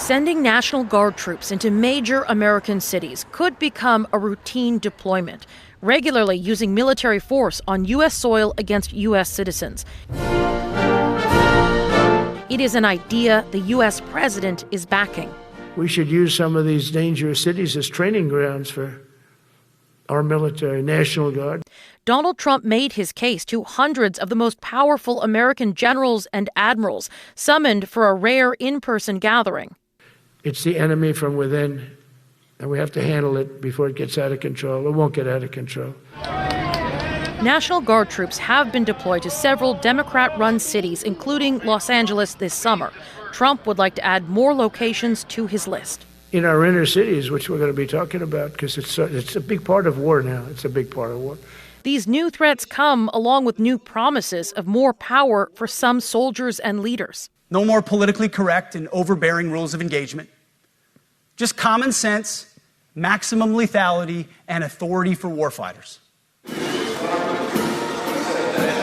Sending National Guard troops into major American cities could become a routine deployment, regularly using military force on U.S. soil against U.S. citizens. It is an idea the U.S. president is backing. We should use some of these dangerous cities as training grounds for our military, National Guard. Donald Trump made his case to hundreds of the most powerful American generals and admirals summoned for a rare in-person gathering. It's the enemy from within, and we have to handle it before it gets out of control. It won't get out of control. National Guard troops have been deployed to several Democrat-run cities, including Los Angeles this summer. Trump would like to add more locations to his list. In our inner cities, which we're going to be talking about, because it's a big part of war now. It's a big part of war. These new threats come along with new promises of more power for some soldiers and leaders. No more politically correct and overbearing rules of engagement. Just common sense, maximum lethality, and authority for warfighters.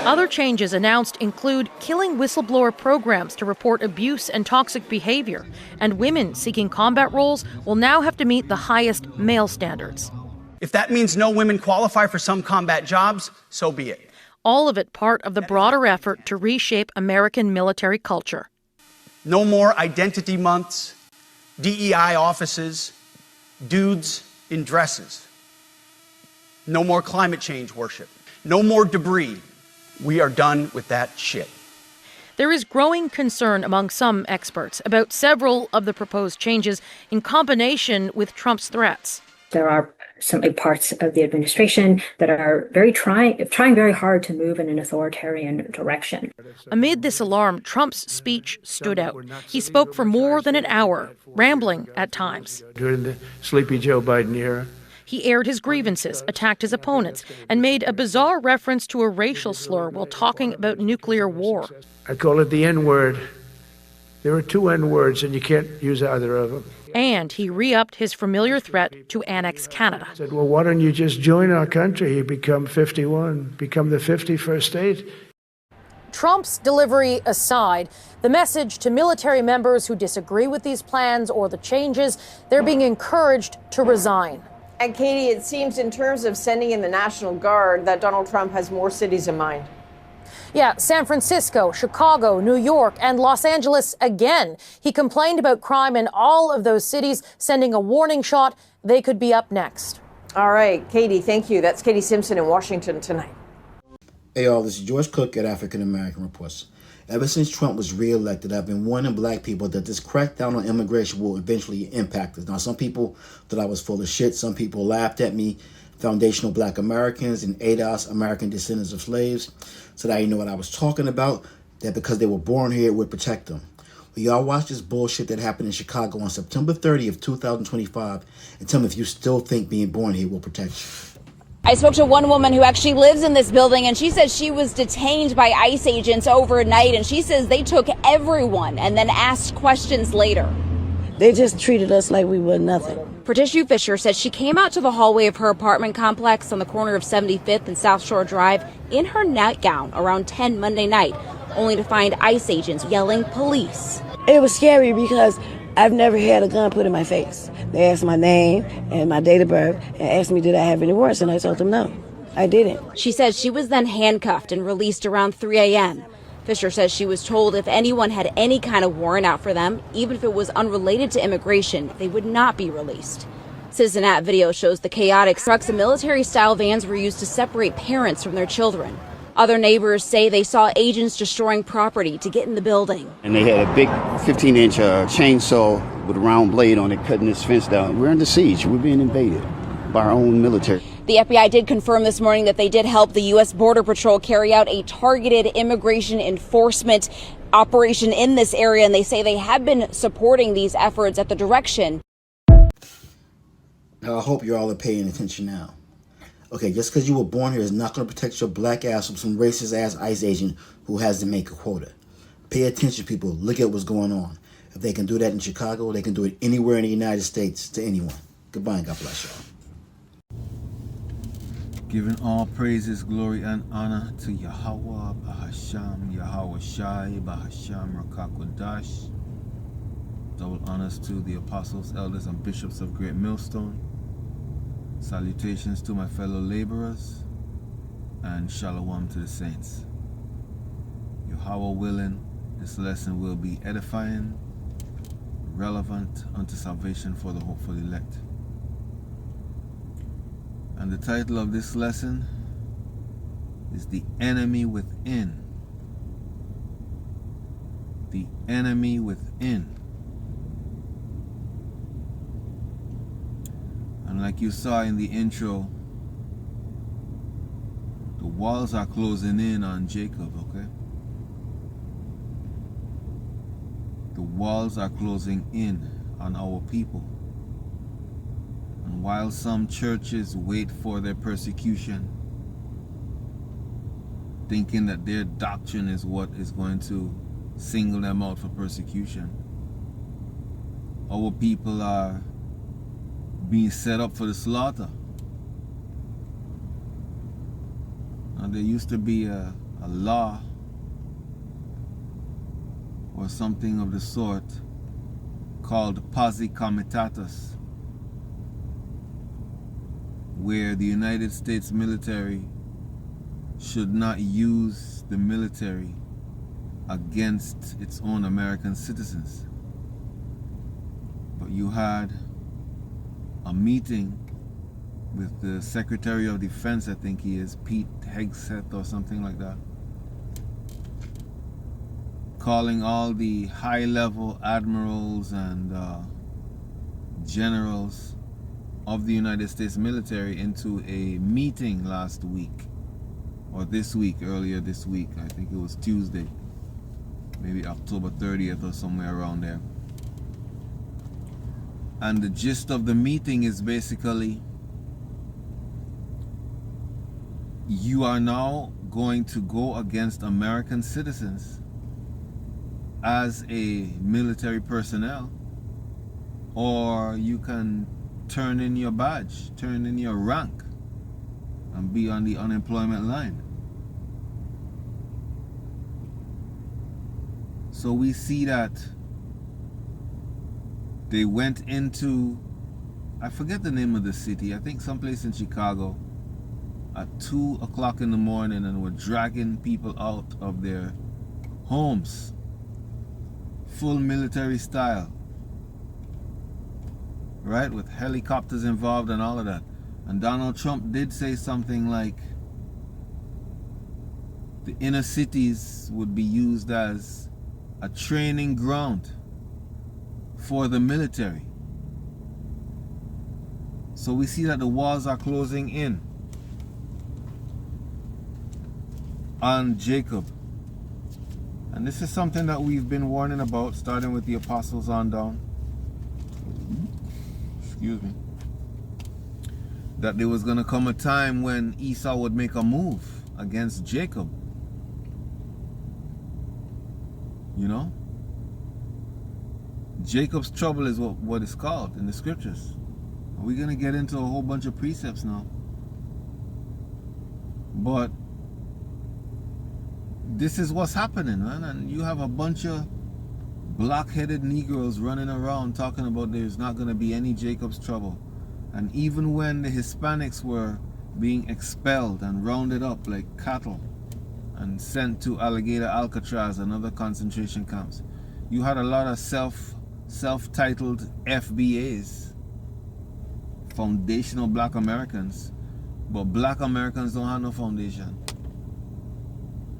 Other changes announced include killing whistleblower programs to report abuse and toxic behavior, and women seeking combat roles will now have to meet the highest male standards. If that means no women qualify for some combat jobs, so be it. All of it part of the broader effort to reshape American military culture. No more identity months, DEI offices, dudes in dresses. No more climate change worship. No more debris. We are done with that shit. There is growing concern among some experts about several of the proposed changes in combination with Trump's threats. There are some parts of the administration that are trying very hard to move in an authoritarian direction. Amid this alarm, Trump's speech stood out. He spoke for more than an hour, rambling at times. During the sleepy Joe Biden era. He aired his grievances, attacked his opponents, and made a bizarre reference to a racial slur while talking about nuclear war. I call it the N-word. There are two N-words, and you can't use either of them. And he re-upped his familiar threat to annex Canada. I said, well, why don't you just join our country? You become 51, become the 51st state. Trump's delivery aside, the message to military members who disagree with these plans or the changes, they're being encouraged to resign. And Katie, it seems in terms of sending in the National Guard that Donald Trump has more cities in mind. Yeah, San Francisco, Chicago, New York, and Los Angeles again. He complained about crime in all of those cities, sending a warning shot they could be up next. All right, Katie, thank you. That's Katie Simpson in Washington tonight. Hey, all, this is George Cook at African American Reports. Ever since Trump was reelected, I've been warning black people that this crackdown on immigration will eventually impact us. Now, some people thought I was full of shit. Some people laughed at me. Foundational Black Americans and ADOS, American Descendants of Slaves, said I didn't know what I was talking about, that because they were born here, it would protect them. Well, y'all watch this bullshit that happened in Chicago on September 30th, 2025, and tell me if you still think being born here will protect you. I spoke to one woman who actually lives in this building, and she says she was detained by ICE agents overnight, and she says they took everyone and then asked questions later. They just treated us like we were nothing. Patricia Fisher says she came out to the hallway of her apartment complex on the corner of 75th and South Shore Drive in her nightgown around 10 Monday night, only to find ICE agents yelling police. It was scary because I've never had a gun put in my face. They asked my name and my date of birth and asked me did I have any warrants, and I told them no, I didn't. She says she was then handcuffed and released around 3 a.m. Fisher says she was told if anyone had any kind of warrant out for them, even if it was unrelated to immigration, they would not be released. Citizen video shows the chaotic trucks and military-style vans were used to separate parents from their children. Other neighbors say they saw agents destroying property to get in the building. And they had a big 15-inch chainsaw with a round blade on it cutting this fence down. We're under siege. We're being invaded by our own military. The FBI did confirm this morning that they did help the U.S. Border Patrol carry out a targeted immigration enforcement operation in this area, and they say they have been supporting these efforts at the direction. Now, I hope you all are paying attention now. Okay, just because you were born here is not going to protect your black ass from some racist-ass ICE agent who has to make a quota. Pay attention, people. Look at what's going on. If they can do that in Chicago, they can do it anywhere in the United States to anyone. Goodbye and God bless y'all. Giving all praises, glory, and honor to Yahawah, Bahasham, Yahawashi, Bahasham, Rakakwadash. Double honors to the apostles, elders, and bishops of Great Millstone. Salutations to my fellow laborers, and shalom to the saints. Yahawah willing, this lesson will be edifying, relevant unto salvation for the hopeful elect. And the title of this lesson is The Enemy Within. The Enemy Within. And like you saw in the intro, the walls are closing in on Jacob, okay? The walls are closing in on our people. And while some churches wait for their persecution, thinking that their doctrine is what is going to single them out for persecution, our people are being set up for the slaughter. Now, there used to be a law or something of the sort called posse comitatus, where the United States military should not use the military against its own American citizens. But you had a meeting with the Secretary of Defense, I think he is, Pete Hegseth or something like that, calling all the high-level admirals and generals of the United States military into a meeting last week, or this week, earlier this week. I think it was Tuesday, maybe October 30th or somewhere around there. And the gist of the meeting is basically, you are now going to go against American citizens as a military personnel, or you can turn in your badge, turn in your rank, and be on the unemployment line. So we see that they went into, I forget the name of the city, I think someplace in Chicago, at 2 o'clock in the morning, and were dragging people out of their homes, full military style, right, with helicopters involved and all of that. And Donald Trump did say something like the inner cities would be used as a training ground for the military. So we see that the walls are closing in on Jacob. And this is something that we've been warning about, starting with the apostles on down. Excuse me. That there was going to come a time when Esau would make a move against Jacob. You know? Jacob's trouble is what it's called in the scriptures. We're going to get into a whole bunch of precepts now. But this is what's happening, man. And you have a bunch of block-headed Negroes running around talking about there's not going to be any Jacob's trouble. And even when the Hispanics were being expelled and rounded up like cattle and sent to Alligator Alcatraz and other concentration camps, you had a lot of self-titled FBAs, foundational black Americans, but black Americans don't have no foundation.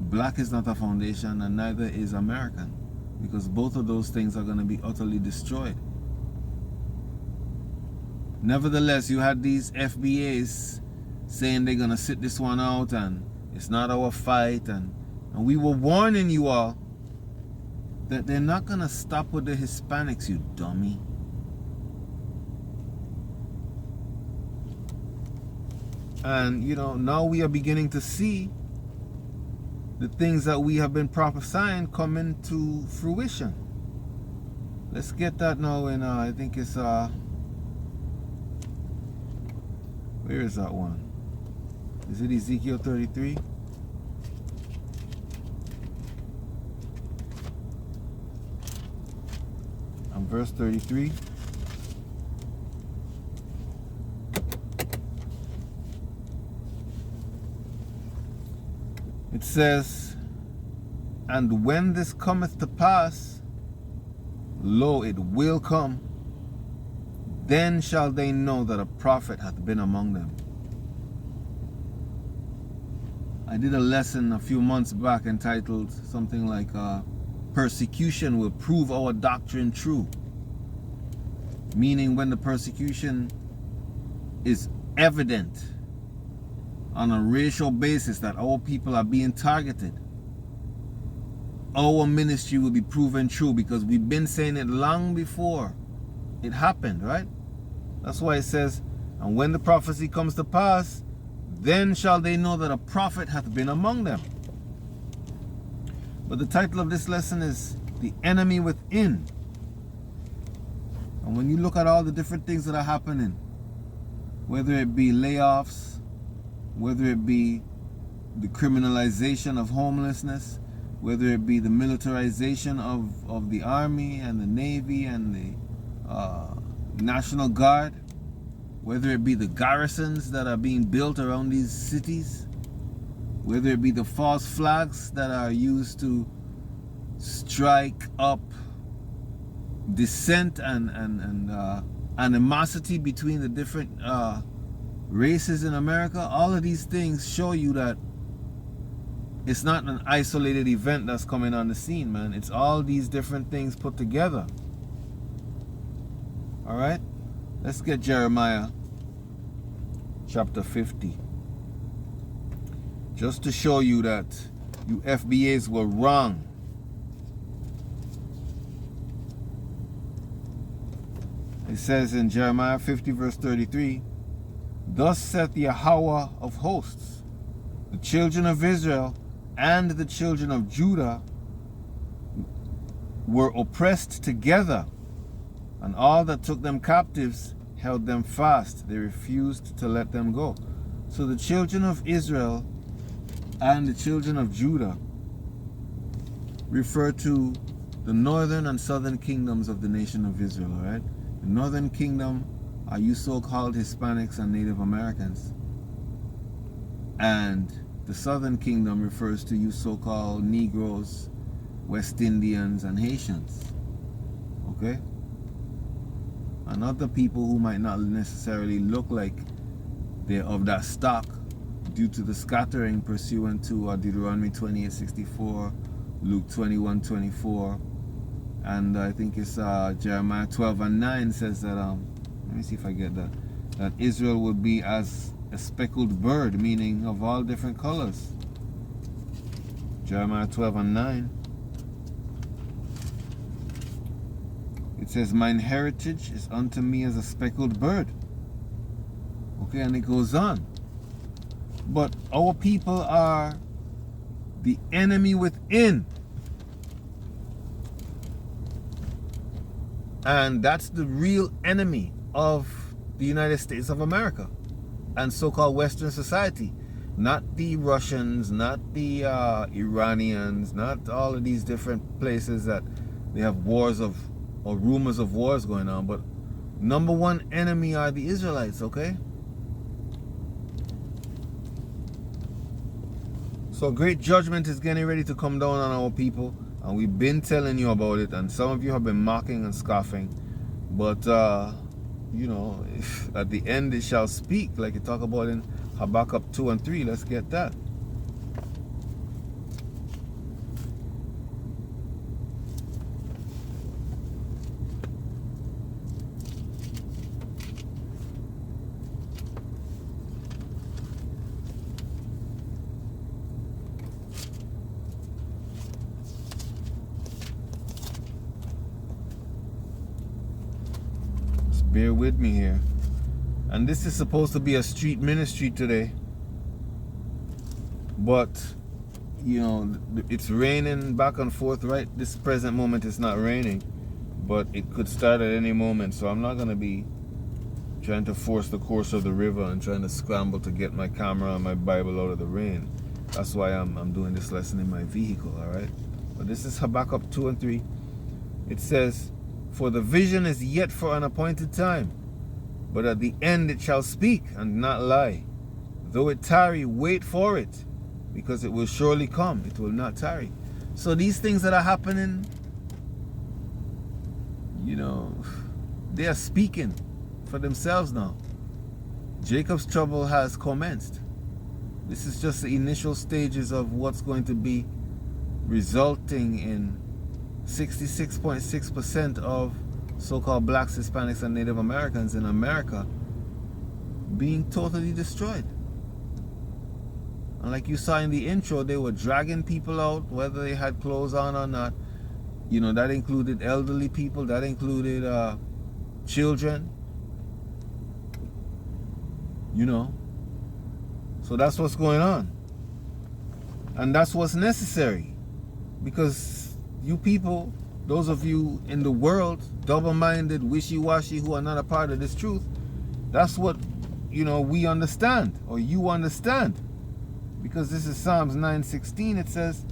Black is not a foundation, and neither is American, because both of those things are going to be utterly destroyed. Nevertheless, you had these FBAs saying they're going to sit this one out and it's not our fight, and we were warning you all that they're not going to stop with the Hispanics, you dummy. And, you know, now we are beginning to see the things that we have been prophesying come into fruition. Let's get that now in, I think it's, where is that one? Is it Ezekiel 33? and verse 33. It says, "And when this cometh to pass, lo, it will come, then shall they know that a prophet hath been among them." I did a lesson a few months back entitled something like "Persecution will prove our doctrine true." Meaning when the persecution is evident on a racial basis that our people are being targeted, our ministry will be proven true, because we've been saying it long before it happened, right? That's why it says, "And when the prophecy comes to pass, then shall they know that a prophet hath been among them." But the title of this lesson is "The Enemy Within." And when you look at all the different things that are happening, whether it be layoffs, whether it be the criminalization of homelessness, whether it be the militarization of the Army and the Navy and the National Guard, whether it be the garrisons that are being built around these cities, whether it be the false flags that are used to strike up dissent and animosity between the different races in America, all of these things show you that it's not an isolated event that's coming on the scene, man. It's all these different things put together. All right? Let's get Jeremiah chapter 50. Just to show you that you FBAs were wrong. It says in Jeremiah 50 verse 33, "Thus saith Yahawah of hosts, the children of Israel and the children of Judah were oppressed together, and all that took them captives held them fast. They refused to let them go." So the children of Israel and the children of Judah refer to the northern and southern kingdoms of the nation of Israel, all right? The northern kingdom are you so-called Hispanics and Native Americans. And the southern kingdom refers to you so-called Negroes, West Indians, and Haitians. Okay? And other people who might not necessarily look like they're of that stock due to the scattering pursuant to Deuteronomy 28:64, Luke 21:24, and I think it's Jeremiah 12:9 says that, let me see if I get that, that Israel would be as a speckled bird, meaning of all different colors. Jeremiah 12:9. It says, "Mine heritage is unto me as a speckled bird." Okay, and it goes on. But our people are the enemy within. And that's the real enemy of the United States of America and so-called Western society. Not the Russians, not the Iranians, not all of these different places that they have wars of, or rumors of wars going on. But number one enemy are the Israelites, okay? So great judgment is getting ready to come down on our people. And we've been telling you about it, and some of you have been mocking and scoffing. But, you know, at the end it shall speak, like you talk about in Habakkuk 2:3. Let's get that. Bear with me here. And this is supposed to be a street ministry today. But, you know, it's raining back and forth. Right this present moment it's not raining. But it could start at any moment. So I'm not going to be trying to force the course of the river and trying to scramble to get my camera and my Bible out of the rain. That's why I'm doing this lesson in my vehicle, all right? But this is Habakkuk 2:3. It says, For the vision is yet for an appointed time, but at the end it shall speak and not lie. Though it tarry, wait for it, because it will surely come, it will not tarry. So these things that are happening, you know, they are speaking for themselves now. Jacob's trouble has commenced. This is just the initial stages of what's going to be resulting in 66.6% of so-called blacks, Hispanics, and Native Americans in America being totally destroyed. And like you saw in the intro, they were dragging people out, whether they had clothes on or not. You know, that included elderly people, that included children. You know. So that's what's going on. And that's what's necessary. Because you people, those of you in the world, double-minded, wishy-washy, who are not a part of this truth, that's what, you know, we understand, or you understand. Because this is Psalms 9:16, it says,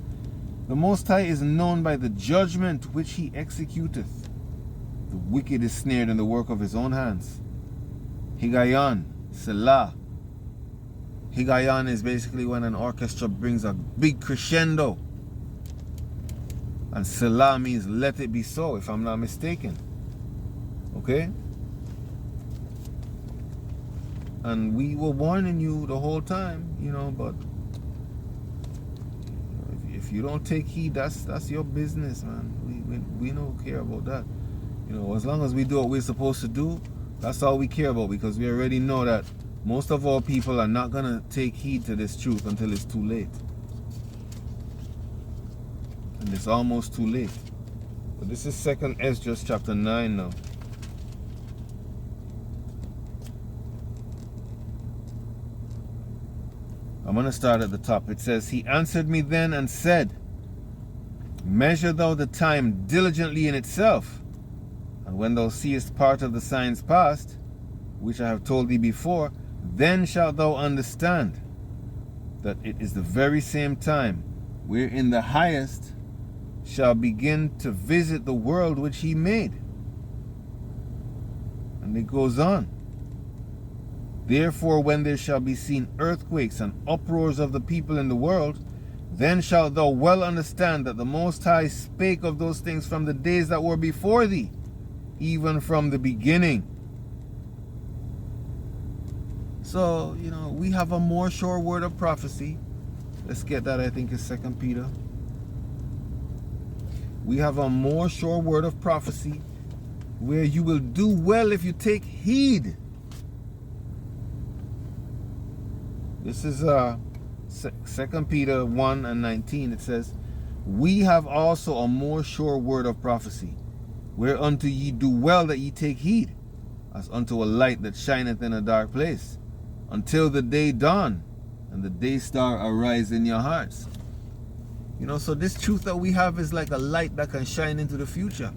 the Most High is known by the judgment which he executeth. The wicked is snared in the work of his own hands. Higayon, Selah. Higayon is basically when an orchestra brings a big crescendo. And Selah means let it be so, if I'm not mistaken. Okay? And we were warning you the whole time, you know, but if you don't take heed, that's your business, man. We don't care about that. You know, as long as we do what we're supposed to do, that's all we care about, because we already know that most of our people are not going to take heed to this truth until it's too late. And it's almost too late. But this is 2nd Esdras chapter 9 now. I'm going to start at the top. It says, he answered me then and said, measure thou the time diligently in itself, and when thou seest part of the signs past, which I have told thee before, then shalt thou understand that it is the very same time wherein the highest shall begin to visit the world which he made. And it goes on. Therefore, when there shall be seen earthquakes and uproars of the people in the world, then shalt thou well understand that the Most High spake of those things from the days that were before thee, even from the beginning. So, you know, we have a more sure word of prophecy. Let's get that, I think, is 2 Peter. We have a more sure word of prophecy where you will do well if you take heed. This is 2 Peter 1:19. It says, we have also a more sure word of prophecy, whereunto ye do well that ye take heed, as unto a light that shineth in a dark place, until the day dawn, and the day star arise in your hearts. You know, so this truth that we have is like a light that can shine into the future.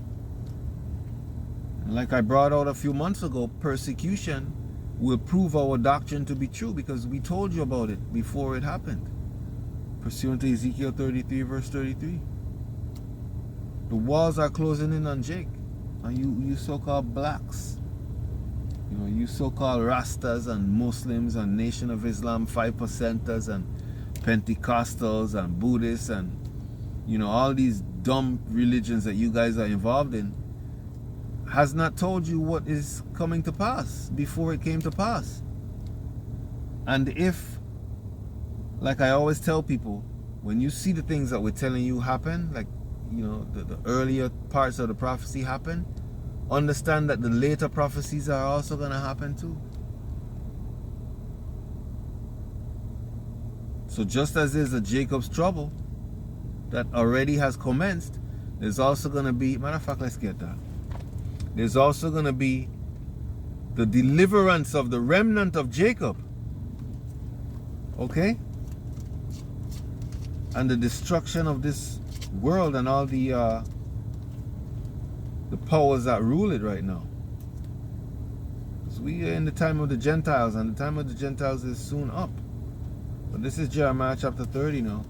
And like I brought out a few months ago, persecution will prove our doctrine to be true, because we told you about it before it happened. Pursuant to Ezekiel 33 verse 33. The walls are closing in on Jake. And you so-called blacks, you know, you so-called Rastas and Muslims and Nation of Islam 5%ers and Pentecostals and Buddhists and, you know, all these dumb religions that you guys are involved in, has not told you what is coming to pass before it came to pass. And if, like I always tell people, when you see the things that we're telling you happen, like, you know, the earlier parts of the prophecy happen, understand that the later prophecies are also going to happen too. So just as there's a Jacob's trouble that already has commenced, there's also going to be, matter of fact, let's get that. There's also going to be the deliverance of the remnant of Jacob. Okay? And the destruction of this world and all the powers that rule it right now. Because we are in the time of the Gentiles, and the time of the Gentiles is soon up. But this is Jeremiah chapter 30 now.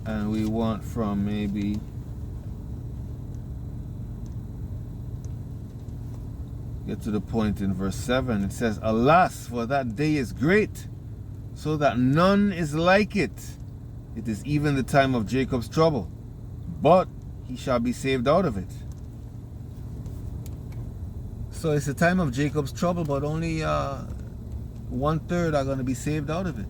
And we want from maybe get to the point in verse 7. It says, Alas, for that day is great, so that none is like it. It is even the time of Jacob's trouble, but he shall be saved out of it. So it's the time of Jacob's trouble, but only 1/3 are going to be saved out of it.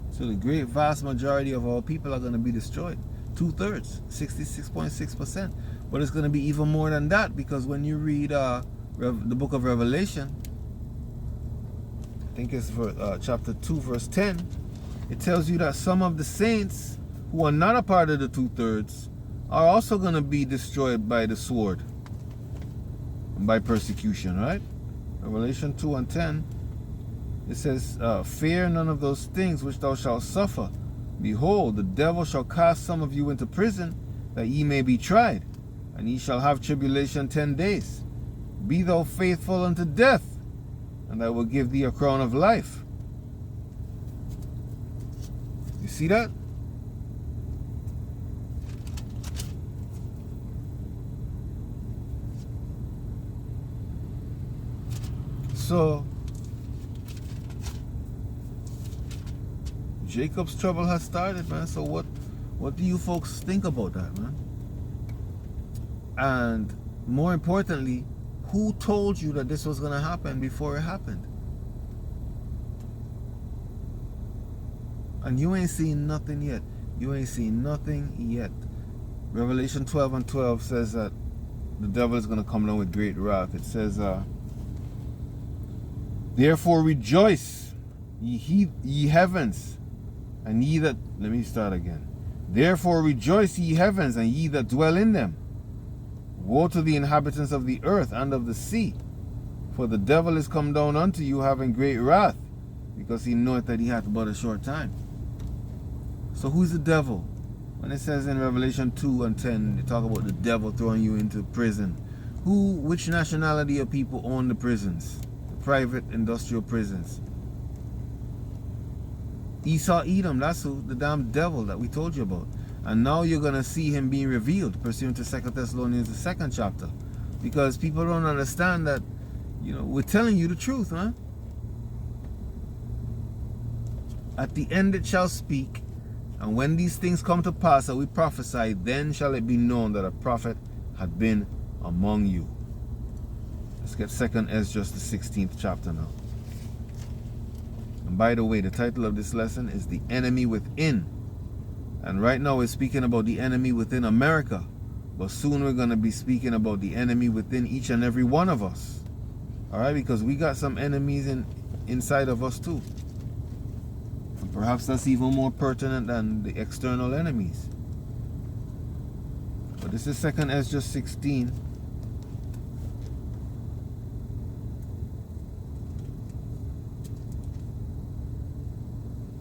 So the great vast majority of our people are going to be destroyed. 2/3, 66.6%. But it's going to be even more than that, because when you read the book of Revelation, I think it's chapter 2, verse 10, it tells you that some of the saints who are not a part of the 2/3 are also going to be destroyed by the sword and by persecution, right? Revelation 2 and 10, it says, Fear none of those things which thou shalt suffer. Behold, the devil shall cast some of you into prison, that ye may be tried, and ye shall have tribulation 10 days. Be thou faithful unto death, and I will give thee a crown of life. You see that? So, Jacob's trouble has started, man. So what do you folks think about that, man? And more importantly, who told you that this was going to happen before it happened? And you ain't seen nothing yet. You ain't seen nothing yet. Revelation 12 and 12 says that the devil is going to come down with great wrath. It says, Therefore rejoice, ye heavens, and ye that... Let me start again. Therefore rejoice, ye heavens, and ye that dwell in them. Woe to the inhabitants of the earth and of the sea, for the devil is come down unto you having great wrath, because he knoweth that he hath but a short time. So who's the devil? When it says in Revelation 2 and 10, they talk about the devil throwing you into prison. Which nationality of people own the prisons? The private industrial prisons. Esau, Edom, that's who, the damn devil that we told you about. And now you're going to see him being revealed, pursuant to 2 Thessalonians, the 2nd chapter. Because people don't understand that, we're telling you the truth, huh? At the end it shall speak, and when these things come to pass that we prophesy, then shall it be known that a prophet had been among you. Let's get 2nd Esdras, the 16th chapter now. And by the way, the title of this lesson is The Enemy Within. And right now we're speaking about the enemy within America. But soon we're going to be speaking about the enemy within each and every one of us. Alright, because we got some enemies inside of us too. And perhaps that's even more pertinent than the external enemies. But this is 2nd Esdras 16.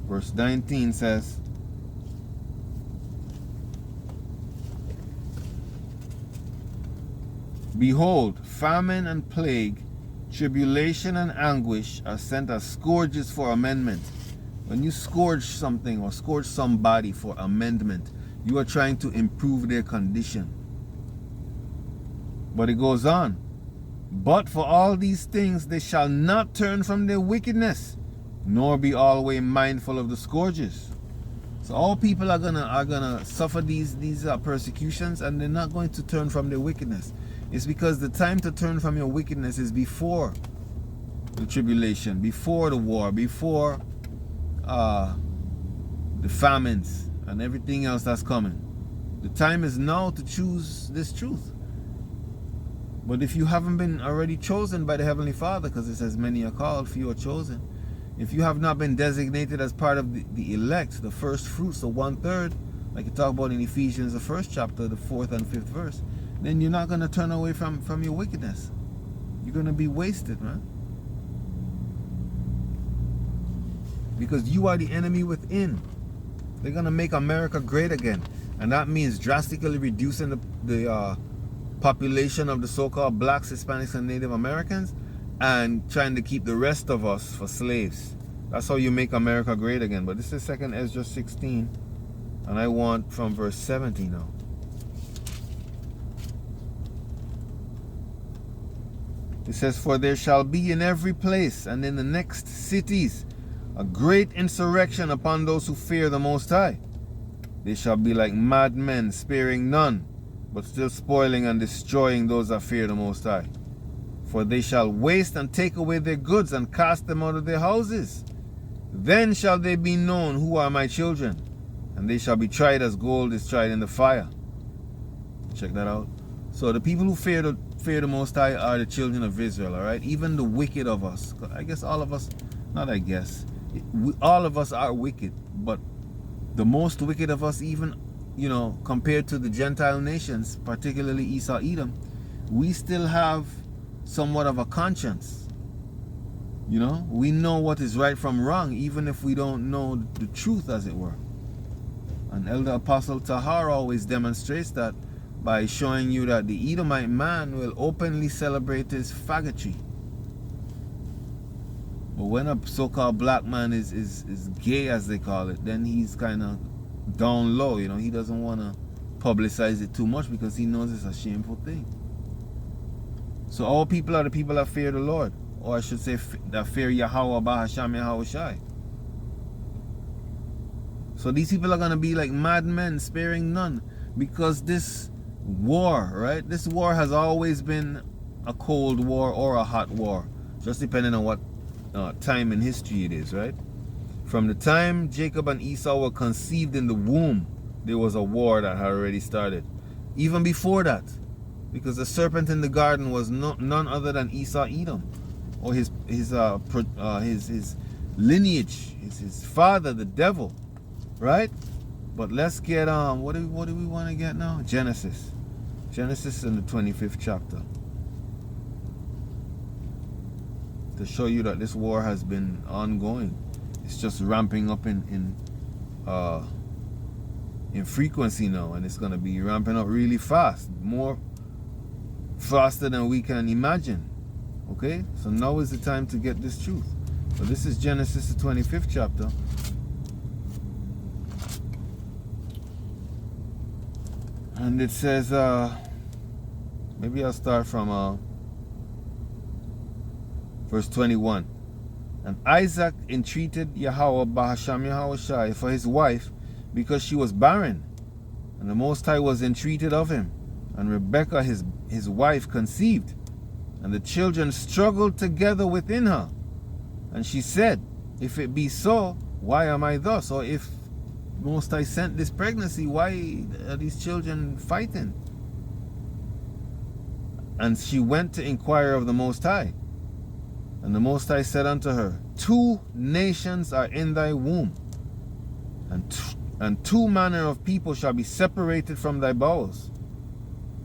Verse 19 says, Behold, famine and plague, tribulation and anguish are sent as scourges for amendment. When you scourge something or scourge somebody for amendment, you are trying to improve their condition. But it goes on. But for all these things they shall not turn from their wickedness, nor be always mindful of the scourges. So all people are gonna suffer these persecutions, and they're not going to turn from their wickedness. It's because the time to turn from your wickedness is before the tribulation, before the war, before the famines and everything else that's coming. The time is now to choose this truth. But if you haven't been already chosen by the Heavenly Father, because it says many are called, few are chosen. If you have not been designated as part of the elect, the first fruits, the 1/3, like you talk about in Ephesians, the 1st chapter, the 4th and 5th verse, then you're not going to turn away from your wickedness. You're going to be wasted, man. Because you are the enemy within. They're going to make America great again. And that means drastically reducing the population of the so-called blacks, Hispanics, and Native Americans, and trying to keep the rest of us for slaves. That's how you make America great again. But this is 2nd Esdras 16. And I want from verse 70 now. It says, "For there shall be in every place and in the next cities a great insurrection upon those who fear the Most High. They shall be like madmen, sparing none, but still spoiling and destroying those that fear the Most High. For they shall waste and take away their goods and cast them out of their houses. Then shall they be known who are my children, and they shall be tried as gold is tried in the fire." Check that out. So the people who fear the Most High are the children of Israel, all right? Even the wicked of us. I guess all of us, not I guess, all of us are wicked, but the most wicked of us, even, you know, compared to the Gentile nations, particularly Esau, Edom, we still have somewhat of a conscience. You know, we know what is right from wrong, even if we don't know the truth, as it were. And Elder Apostle Tahar always demonstrates that by showing you that the Edomite man will openly celebrate his faggotry. But when a so-called black man is gay, as they call it, then he's kind of down low, you know. He doesn't want to publicize it too much because he knows it's a shameful thing. So all people are the people that fear the Lord, or I should say that fear Yahawah, sham, Yahawashi. So these people are going to be like madmen, sparing none, because this war, right? This war has always been a cold war or a hot war, just depending on what time in history it is, right? From the time Jacob and Esau were conceived in the womb, there was a war that had already started. Even before that, because the serpent in the garden was none other than Esau, Edom, or his lineage, his father, the devil, right? But let's get what do we want to get now? Genesis in the 25th chapter, to show you that this war has been ongoing. It's just ramping up in frequency now, and it's going to be ramping up really fast, more faster than we can imagine. Okay, so now is the time to get this truth. So this is Genesis the 25th chapter, and it says, maybe I'll start from verse 21. "And Isaac entreated Yahawah Bahasham Yahawashi for his wife, because she was barren. And the Most High was entreated of him. And Rebekah his wife conceived. And the children struggled together within her. And she said, If it be so, why am I thus? Or if Most High sent this pregnancy, why are these children fighting? And she went to inquire of the Most High. And the Most High said unto her, 2 nations are in thy womb, and 2 manner of people shall be separated from thy bowels.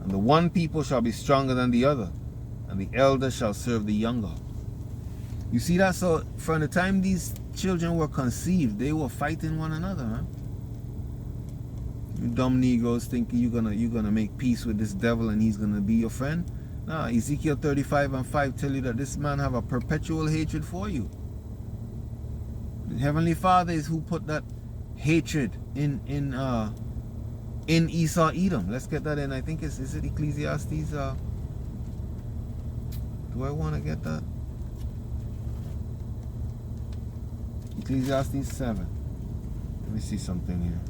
And the one people shall be stronger than the other, and the elder shall serve the younger." You see that? So from the time these children were conceived, they were fighting one another, huh? You dumb Negroes thinking you're gonna make peace with this devil and he's gonna be your friend. Nah, Ezekiel 35:5 tell you that this man have a perpetual hatred for you. The Heavenly Father is who put that hatred in Esau, Edom. Let's get that in. I think is it Ecclesiastes? Do I want to get that? Ecclesiastes 7. Let me see something here.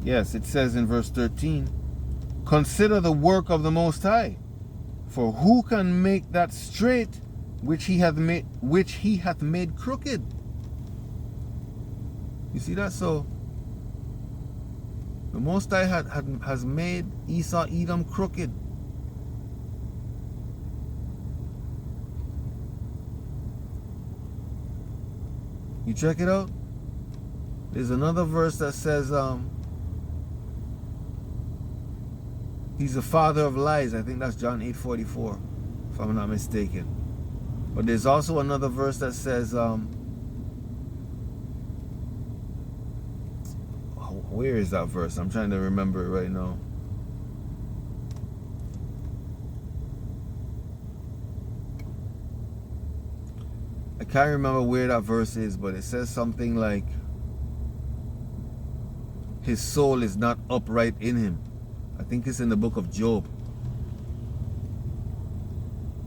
Yes, it says in verse 13, "Consider the work of the Most High, for who can make that straight which he hath made crooked?" You see that? So the Most High has made Esau, Edom crooked. You check it out. There's another verse that says he's the father of lies. I think that's John 8:44, if I'm not mistaken. But there's also another verse that says where is that verse? I'm trying to remember it right now. I can't remember where that verse is, but it says something like, his soul is not upright in him. I think it's in the book of Job.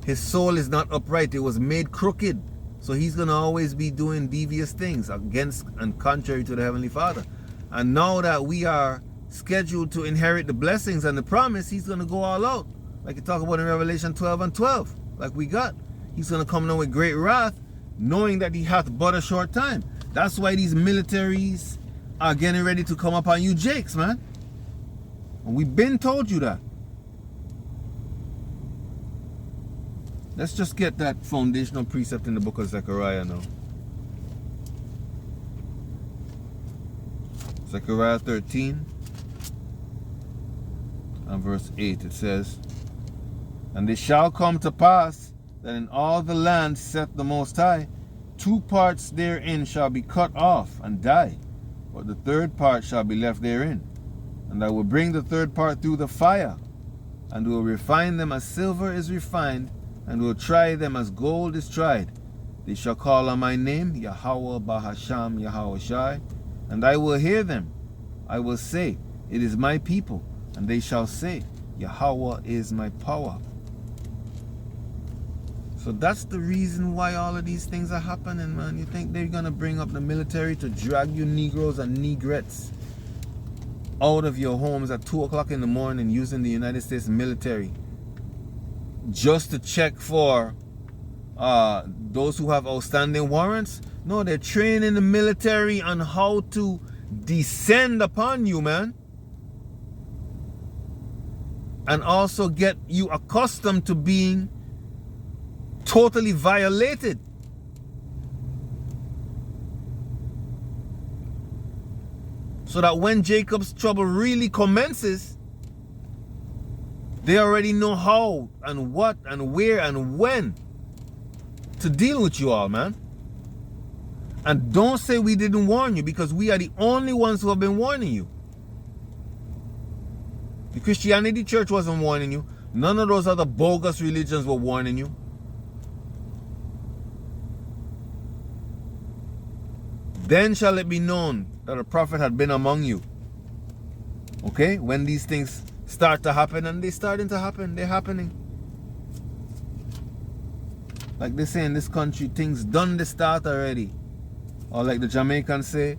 His soul is not upright. It was made crooked. So he's going to always be doing devious things against and contrary to the Heavenly Father. And now that we are scheduled to inherit the blessings and the promise, he's going to go all out. Like you talk about in Revelation 12:12. Like we got. He's going to come down with great wrath, knowing that he hath but a short time. That's why these militaries are getting ready to come up on you jakes, man. And we've been told you that. Let's just get that foundational precept in the book of Zechariah now. Zechariah 13 and verse 8, it says, "And it shall come to pass that in all the land saith the Most High, 2 parts therein shall be cut off and die, but the 3rd part shall be left therein. And I will bring the 3rd part through the fire, and will refine them as silver is refined, and will try them as gold is tried. They shall call on my name, Yahawah Bahasham Yahawashi, and I will hear them. I will say, it is my people, and they shall say, Yahawah is my power." So that's the reason why all of these things are happening, man. You think they're going to bring up the military to drag you Negroes and Negrettes out of your homes at 2 o'clock in the morning using the United States military just to check for those who have outstanding warrants? No, they're training the military on how to descend upon you, man. And also get you accustomed to being totally violated. So that when Jacob's trouble really commences, they already know how and what and where and when to deal with you all, man. And don't say we didn't warn you, because we are the only ones who have been warning you. The Christianity Church wasn't warning you. None of those other bogus religions were warning you. Then shall it be known that a prophet had been among you. Okay? When these things start to happen, and they're starting to happen, they're happening. Like they say in this country, things done the start already. Or like the Jamaicans say,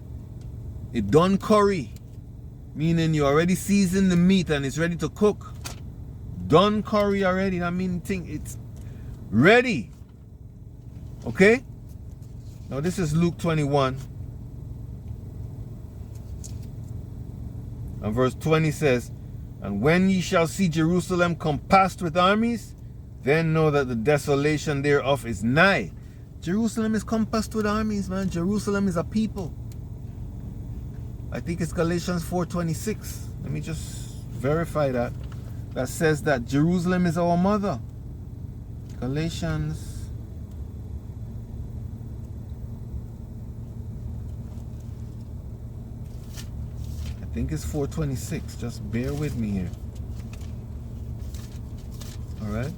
it done curry. Meaning you already seasoned the meat and it's ready to cook. Done curry already. That means it's ready. Okay? Now this is Luke 21. And verse 20 says, "And when ye shall see Jerusalem compassed with armies, then know that the desolation thereof is nigh." Jerusalem is compassed with armies, man. Jerusalem is a people. I think it's Galatians 4:26. Let me just verify that. That says that Jerusalem is our mother. Galatians. I think it's 4:26. Just bear with me here. All right.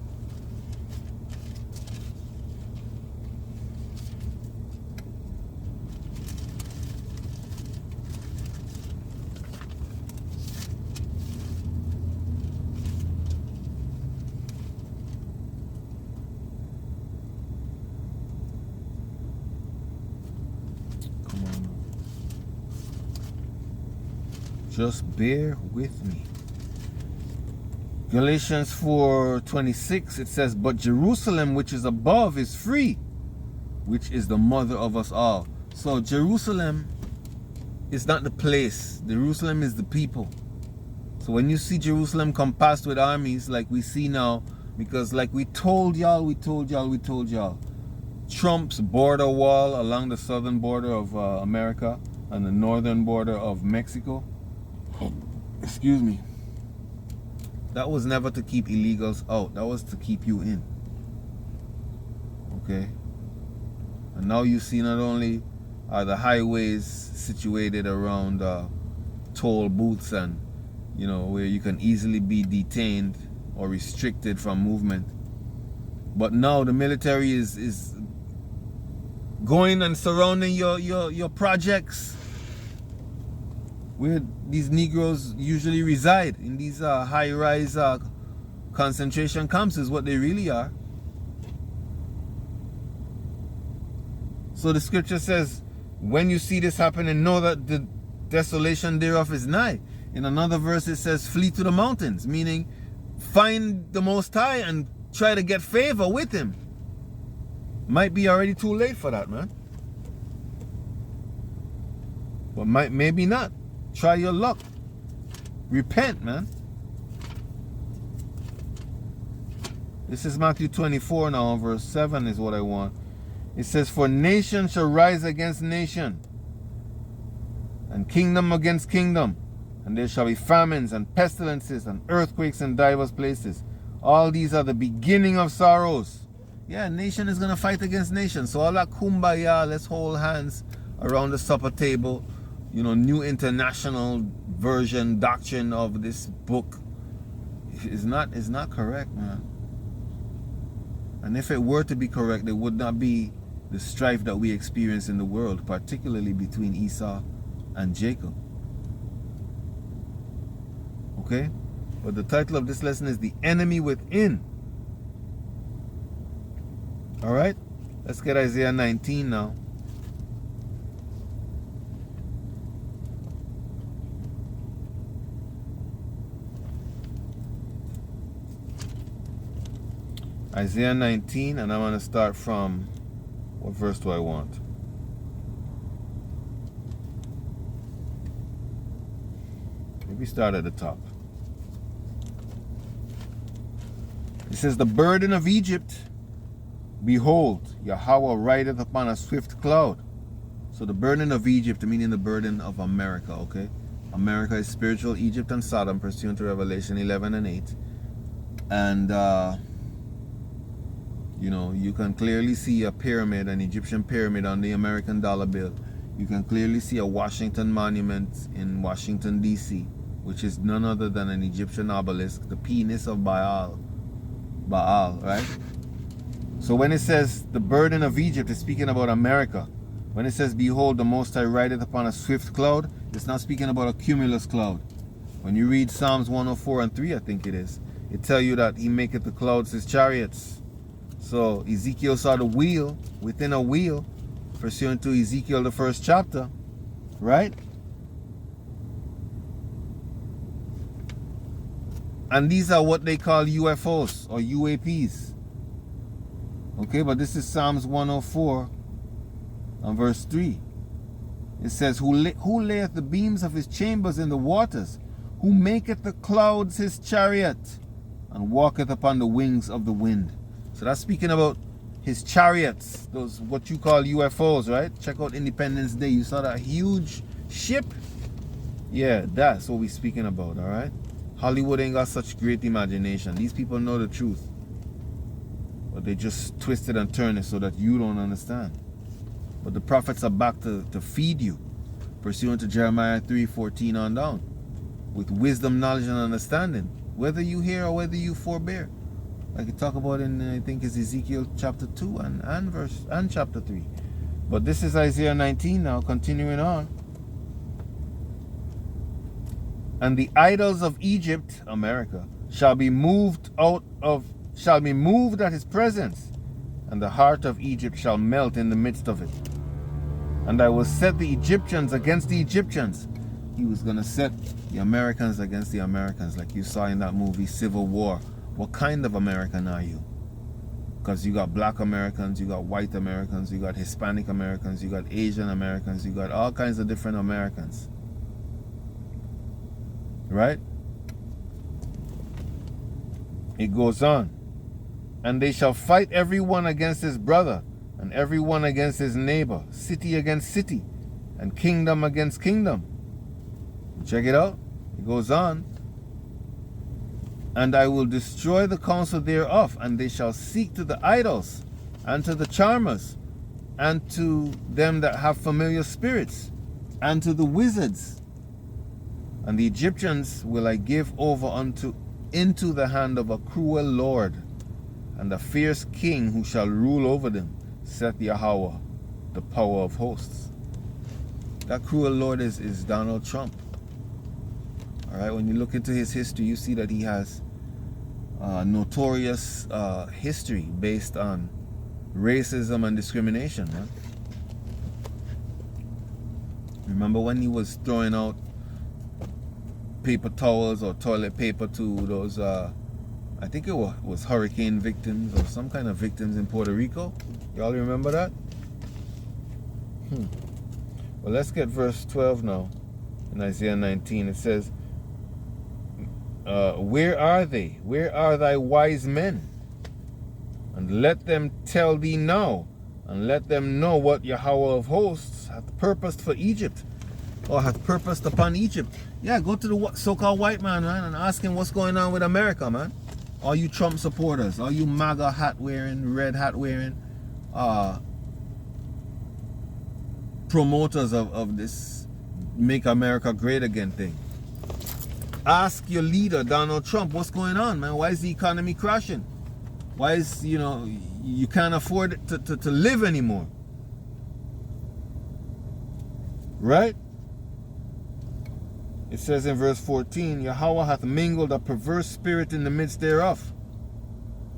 Just bear with me. Galatians 4:26, it says, "But Jerusalem which is above is free, which is the mother of us all." So Jerusalem is not the place. Jerusalem is the people. So when you see Jerusalem compassed with armies like we see now, because like we told y'all, Trump's border wall along the southern border of America and the northern border of Mexico, excuse me, that was never to keep illegals out. That was to keep you in. Okay? And now you see not only are the highways situated around toll booths and, you know, where you can easily be detained or restricted from movement, but now the military is going and surrounding your projects. where these Negroes usually reside, in these high-rise concentration camps, is what they really are. So the scripture says, when you see this happening, know that the desolation thereof is nigh. In another verse it says, flee to the mountains, meaning find the Most High and try to get favor with him. Might be already too late for that, man. But maybe not. Try your luck. Repent, man. This is Matthew 24 now, verse 7 is what I want. It says, for nation shall rise against nation, and kingdom against kingdom, and there shall be famines and pestilences and earthquakes in divers places. All these are the beginning of sorrows. Yeah, nation is going to fight against nation. So all that kumbaya, let's hold hands around the supper table, you know, new international version doctrine of this book is not correct, man. And if it were to be correct, there would not be the strife that we experience in the world, particularly between Esau and Jacob. Okay? But the title of this lesson is The Enemy Within. Alright? Let's get Isaiah 19 now. Isaiah 19, and I'm going to start from, what verse do I want? Maybe start at the top. It says, the burden of Egypt, behold, Yahawah rideth upon a swift cloud. So the burden of Egypt, meaning the burden of America, okay? America is spiritual Egypt and Sodom, pursuant to Revelation 11 and 8. And, you know, you can clearly see a pyramid, an Egyptian pyramid on the American dollar bill. You can clearly see a Washington monument in Washington, D.C., which is none other than an Egyptian obelisk, the penis of Baal, right? So when it says the burden of Egypt, it's speaking about America. When it says, behold, the Most High rideth upon a swift cloud, it's not speaking about a cumulus cloud. When you read Psalms 104 and 3, I think it is, it tells you that he maketh the clouds his chariots. So Ezekiel saw the wheel within a wheel, pursuant to Ezekiel the 1st chapter, right? And these are what they call UFOs or UAPs. Okay, but this is Psalms 104 and verse 3. It says, who layeth the beams of his chambers in the waters, who maketh the clouds his chariot, and walketh upon the wings of the wind. So that's speaking about his chariots, those what you call UFOs, right? Check out Independence Day. You saw that huge ship? Yeah, that's what we're speaking about, all right? Hollywood ain't got such great imagination. These people know the truth, but they just twist it and turn it so that you don't understand. But the prophets are back to feed you, pursuant to Jeremiah 3:14 on down, with wisdom, knowledge, and understanding, whether you hear or whether you forbear. Like you talk about in, I think it's Ezekiel chapter 2 and chapter 3. But this is Isaiah 19 now, continuing on. And the idols of Egypt, America, shall be moved at his presence, and the heart of Egypt shall melt in the midst of it. And I will set the Egyptians against the Egyptians. He was going to set the Americans against the Americans, like you saw in that movie Civil War. What kind of American are you? Because you got black Americans, you got white Americans, you got Hispanic Americans, you got Asian Americans, you got all kinds of different Americans. Right? It goes on. And they shall fight every one against his brother, and every one against his neighbor, city against city, and kingdom against kingdom. Check it out. It goes on. And I will destroy the counsel thereof, and they shall seek to the idols, and to the charmers, and to them that have familiar spirits, and to the wizards. And the Egyptians will I give over into the hand of a cruel lord, and a fierce king who shall rule over them, saith Yahawah, the power of hosts. That cruel lord is Donald Trump. All right, when you look into his history, you see that he has notorious history based on racism and discrimination, man. Remember when he was throwing out paper towels or toilet paper to those, I think it was hurricane victims or some kind of victims in Puerto Rico? Y'all remember that? Well, let's get verse 12 now. In Isaiah 19, it says, where are they? Where are thy wise men? And let them tell thee now, and let them know what Yahawah of hosts hath purposed for Egypt, or hath purposed upon Egypt. Yeah, go to the so-called white man, and ask him what's going on with America, man. All you Trump supporters, all you MAGA hat wearing, red hat wearing, promoters of this Make America Great Again thing. Ask your leader, Donald Trump, what's going on, man? Why is the economy crashing? Why is, you can't afford to live anymore? Right? It says in verse 14, Yahawah hath mingled a perverse spirit in the midst thereof,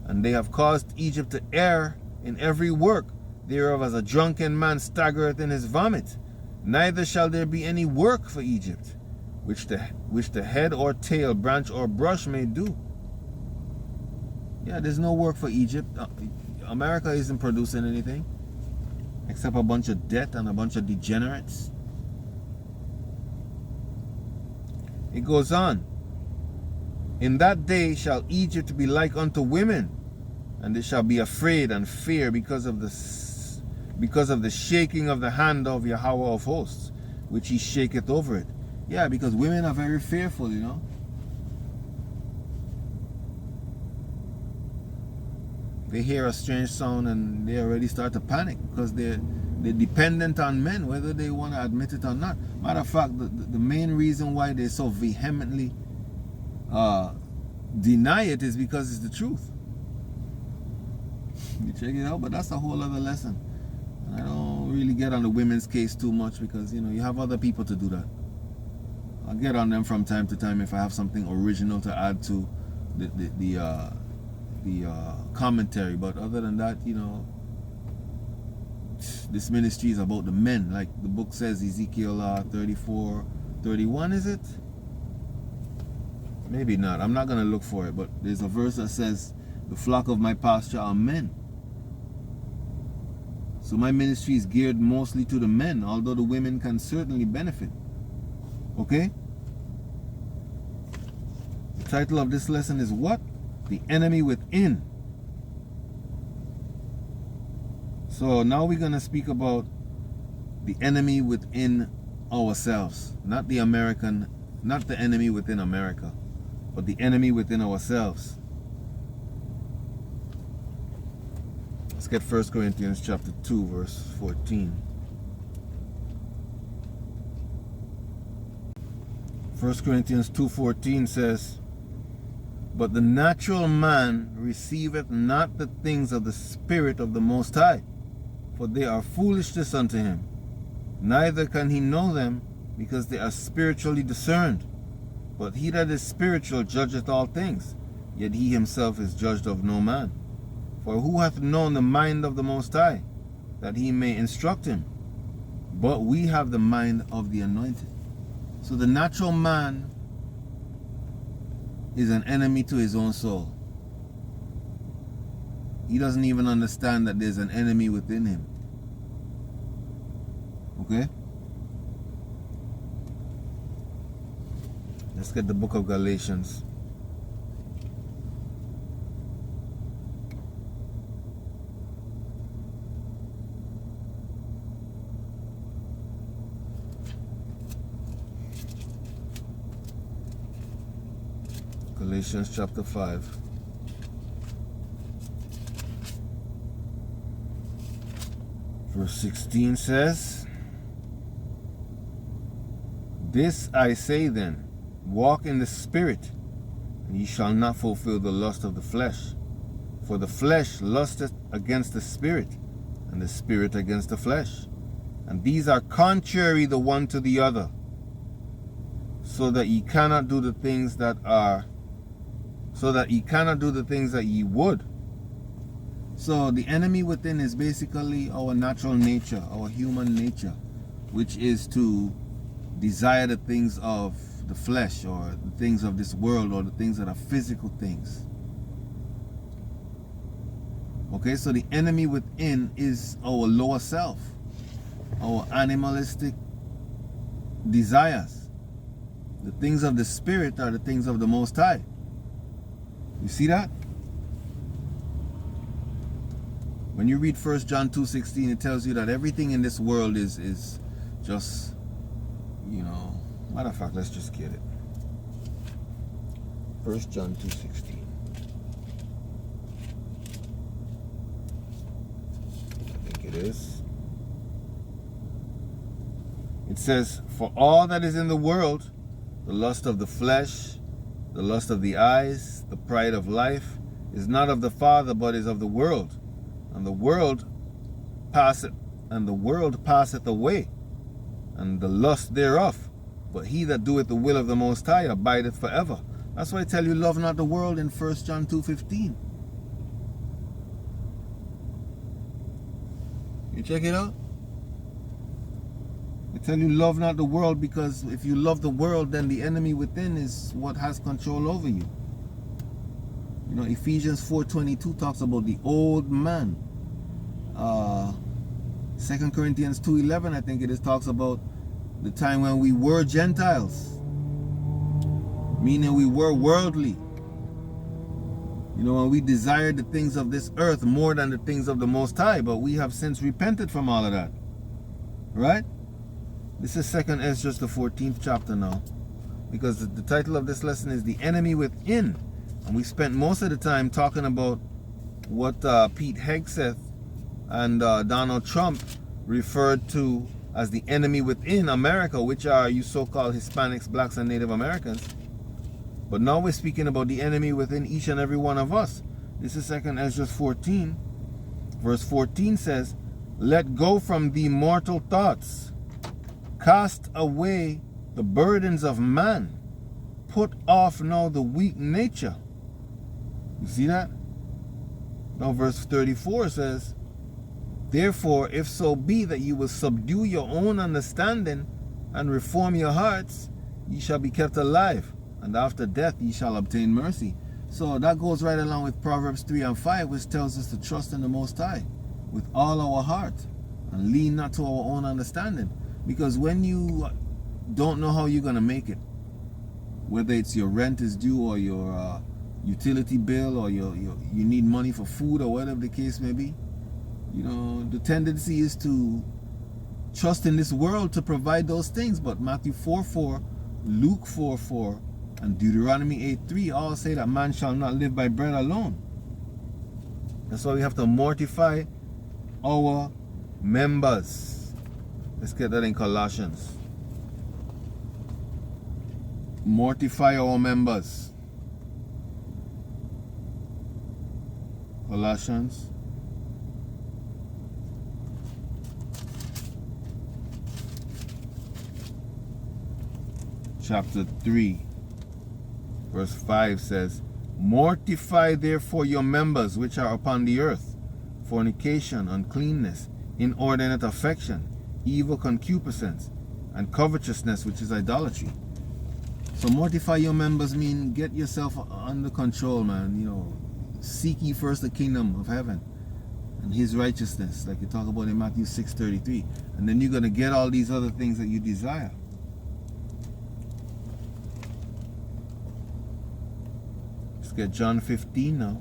and they have caused Egypt to err in every work thereof, as a drunken man staggereth in his vomit. Neither shall there be any work for Egypt, which the head or tail, branch or brush may do. Yeah, there's no work for Egypt. America isn't producing anything except a bunch of debt and a bunch of degenerates. It goes on. In that day shall Egypt be like unto women, and they shall be afraid and fear because of the shaking of the hand of Yahawah of hosts, which he shaketh over it. Yeah, because women are very fearful, They hear a strange sound and they already start to panic because they're dependent on men, whether they want to admit it or not. Matter of fact, the main reason why they so vehemently deny it is because it's the truth. You check it out, but that's a whole other lesson. And I don't really get on the women's case too much because, you have other people to do that. I'll get on them from time to time if I have something original to add to the commentary. But other than that, this ministry is about the men, like the book says, Ezekiel 34:31, is it? Maybe not. I'm not going to look for it, but there's a verse that says, the flock of my pasture are men. So my ministry is geared mostly to the men, although the women can certainly benefit. Okay? The title of this lesson is what? The enemy within. So now we're going to speak about the enemy within ourselves. Not the enemy within America, but the enemy within ourselves. Let's get 1 Corinthians chapter 2, verse 14. 1 Corinthians 2:14 says, but the natural man receiveth not the things of the Spirit of the Most High, for they are foolishness unto him. Neither can he know them, because they are spiritually discerned. But he that is spiritual judgeth all things, yet he himself is judged of no man. For who hath known the mind of the Most High, that he may instruct him? But we have the mind of the Anointed. So the natural man is an enemy to his own soul. He doesn't even understand that there's an enemy within him. Okay? Let's get the book of Galatians. Galatians chapter 5. Verse 16 says, this I say then, walk in the Spirit, and ye shall not fulfill the lust of the flesh. For the flesh lusteth against the Spirit, and the Spirit against the flesh. And these are contrary the one to the other, so that ye cannot do the things that ye would. So the enemy within is basically our natural nature, our human nature, which is to desire the things of the flesh, or the things of this world, or the things that are physical things. Okay, so the enemy within is our lower self, our animalistic desires. The things of the spirit are the things of the Most High. You see that? When you read 1 John 2:16, it tells you that everything in this world is just, matter of fact, let's just get it. 1 John 2:16. I think it is. It says, for all that is in the world, the lust of the flesh, the lust of the eyes, the pride of life, is not of the Father, but is of the world. And the world passeth away, and the lust thereof. But he that doeth the will of the Most High abideth forever. That's why I tell you, love not the world in 1 John 2:15. You check it out? I tell you, love not the world, because if you love the world, then the enemy within is what has control over you. Ephesians 4:22 talks about the old man. 2 Corinthians 2:11, I think it is, talks about the time when we were Gentiles, meaning we were worldly. When we desired the things of this earth more than the things of the Most High, but we have since repented from all of that. Right? This is 2nd Ezra, the 14th chapter now, because the title of this lesson is The Enemy Within. And we spent most of the time talking about what Pete Hegseth and Donald Trump referred to as the enemy within America, which are you so-called Hispanics, blacks, and Native Americans. But now we're speaking about the enemy within each and every one of us. This is 2nd Ezra 14. Verse 14 says, let go from thee mortal thoughts. Cast away the burdens of man. Put off now the weak nature. You see that? Now verse 34 says, therefore, if so be that you will subdue your own understanding and reform your hearts, ye shall be kept alive, and after death ye shall obtain mercy. So that goes right along with Proverbs 3:5, which tells us to trust in the Most High with all our heart and lean not to our own understanding. Because when you don't know how you're going to make it, whether it's your rent is due, or your utility bill, or you need money for food, or whatever the case may be, the tendency is to trust in this world to provide those things. But Matthew 4:4, Luke 4:4, and Deuteronomy 8:3 all say that man shall not live by bread alone. That's why we have to mortify our members. Let's get that in Colossians. Mortify our members. Colossians chapter 3 verse 5 says, mortify therefore your members which are upon the earth, fornication, uncleanness, inordinate affection, evil concupiscence, and covetousness, which is idolatry. So mortify your members mean get yourself under control, man. Seek ye first the kingdom of heaven and his righteousness, like you talk about in Matthew 6:33, and then you're going to get all these other things that you desire. Let's get John 15 now.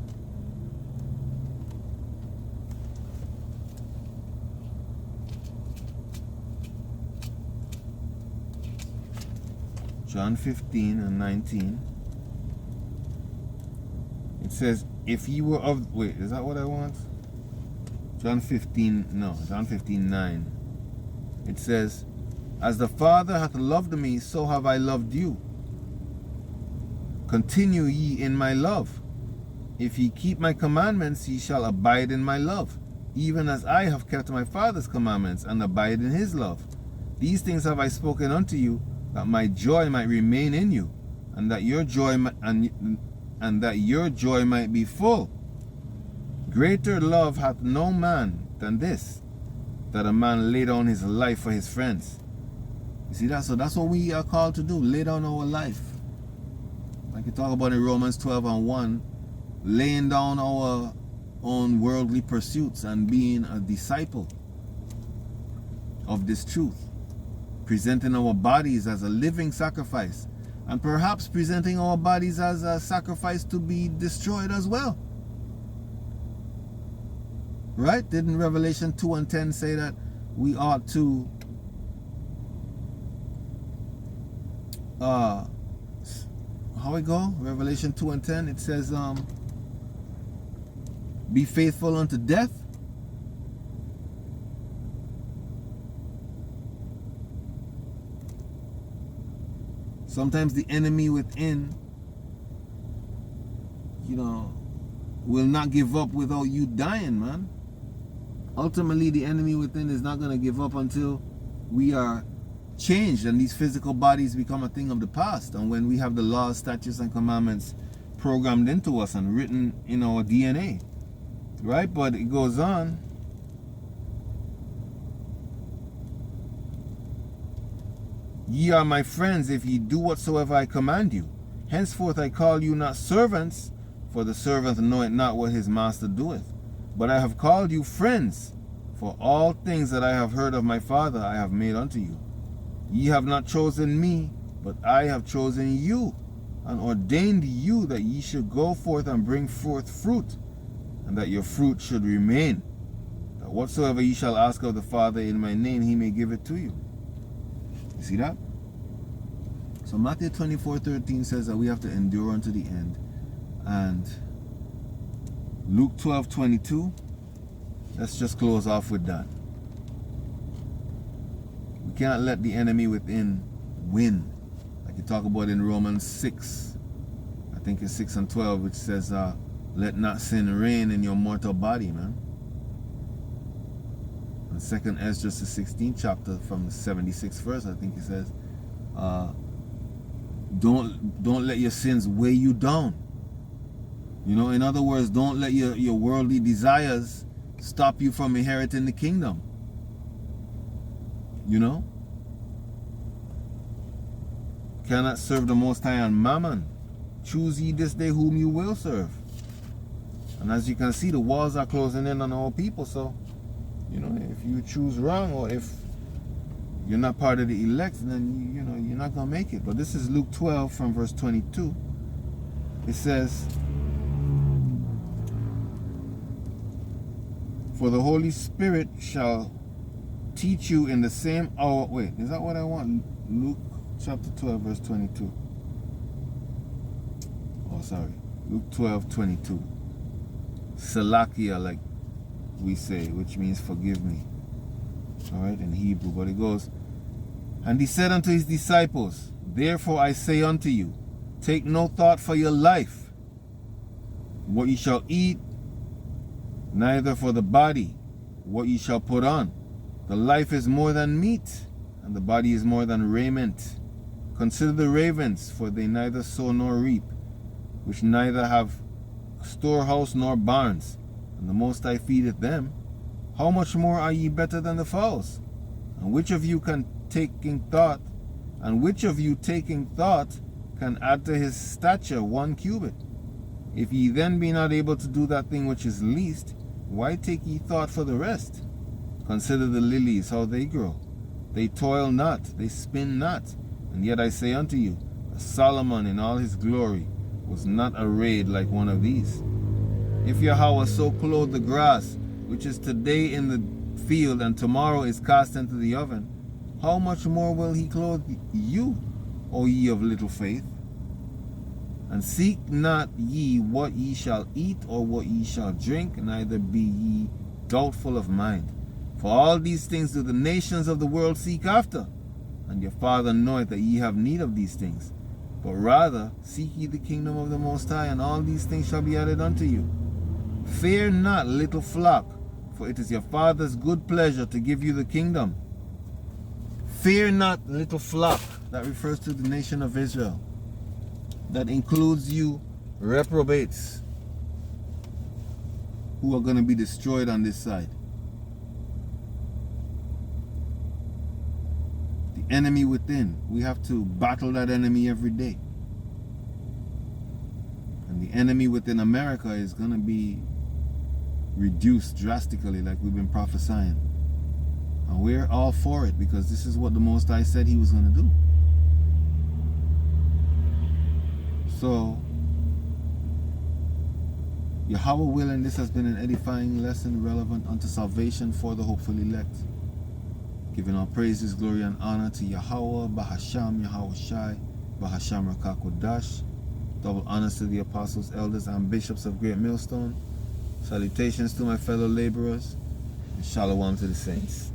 John 15 and 19. It says, if ye were of... Wait, is that what I want? John 15:9. It says, as the Father hath loved me, so have I loved you. Continue ye in my love. If ye keep my commandments, ye shall abide in my love, even as I have kept my Father's commandments and abide in his love. These things have I spoken unto you, that my joy might remain in you, and that your joy and that your joy might be full. Greater love hath no man than this, that a man lay down his life for his friends. You see that? So that's what we are called to do, lay down our life. Like you talk about in Romans 12:1, laying down our own worldly pursuits and being a disciple of this truth, presenting our bodies as a living sacrifice, and perhaps presenting our bodies as a sacrifice to be destroyed as well. Right? Didn't Revelation 2:10 say that we ought to how it go? Revelation 2:10, it says be faithful unto death. Sometimes the enemy within, will not give up without you dying, man. Ultimately, the enemy within is not going to give up until we are changed and these physical bodies become a thing of the past. And when we have the laws, statutes, and commandments programmed into us and written in our DNA, right? But it goes on. Ye are my friends if ye do whatsoever I command you. Henceforth I call you not servants, for the servant knoweth not what his master doeth. But I have called you friends, for all things that I have heard of my Father I have made unto you. Ye have not chosen me, but I have chosen you, and ordained you that ye should go forth and bring forth fruit, and that your fruit should remain, that whatsoever ye shall ask of the Father in my name, he may give it to you. You see that? So Matthew 24:13 says that we have to endure unto the end. And Luke 12:22, let's just close off with that. We cannot let the enemy within win. Like you talk about in Romans 6, I think it's 6:12, which says, let not sin reign in your mortal body, man. And 2nd Ezra, the 16th chapter, from the 76th verse, I think it says, don't let your sins weigh you down. In other words, don't let your worldly desires stop you from inheriting the kingdom. Cannot serve the Most High and Mammon. Choose ye this day whom you will serve. And as you can see, the walls are closing in on our people. So, if you choose wrong, or if you're not part of the elect, then you're not gonna make it. But this is Luke 12 from verse 22. It says, for the Holy Spirit shall teach you in the same hour. Wait, is that what I want? Luke chapter 12 verse 22. Oh, sorry. Luke 12:22. Salakia, like we say, which means forgive me. Alright, in Hebrew. But it goes, and he said unto his disciples, therefore I say unto you, take no thought for your life, what ye shall eat, neither for the body, what ye shall put on. The life is more than meat, and the body is more than raiment. Consider the ravens, for they neither sow nor reap, which neither have storehouse nor barns, and the Most High feedeth them. How much more are ye better than the fowls? And which of you taking thought can add to his stature 1 cubit? If ye then be not able to do that thing which is least, why take ye thought for the rest? Consider the lilies, how they grow. They toil not, they spin not. And yet I say unto you, that Solomon in all his glory was not arrayed like one of these. If Yahawah so clothe the grass, which is today in the field and tomorrow is cast into the oven, how much more will he clothe you, O ye of little faith? And seek not ye what ye shall eat or what ye shall drink, neither be ye doubtful of mind. For all these things do the nations of the world seek after, and your Father knoweth that ye have need of these things. But rather seek ye the kingdom of the Most High, and all these things shall be added unto you. Fear not, little flock, for it is your Father's good pleasure to give you the kingdom. Fear not, little flock, That refers to the nation of Israel. That includes you reprobates who are going to be destroyed on this side. The enemy within. We have to battle that enemy every day. And the enemy within America is going to be reduced drastically, like we've been prophesying. And we're all for it, because this is what the Most High said he was going to do. So, Yahawah willing, this has been an edifying lesson relevant unto salvation for the hopeful elect. Giving all praises, glory, and honor to Yahawah, Bahasham, Yahawashi, Bahasham Rakakodash. Double honors to the apostles, elders, and bishops of Great Millstone. Salutations to my fellow laborers, and shalom to the saints.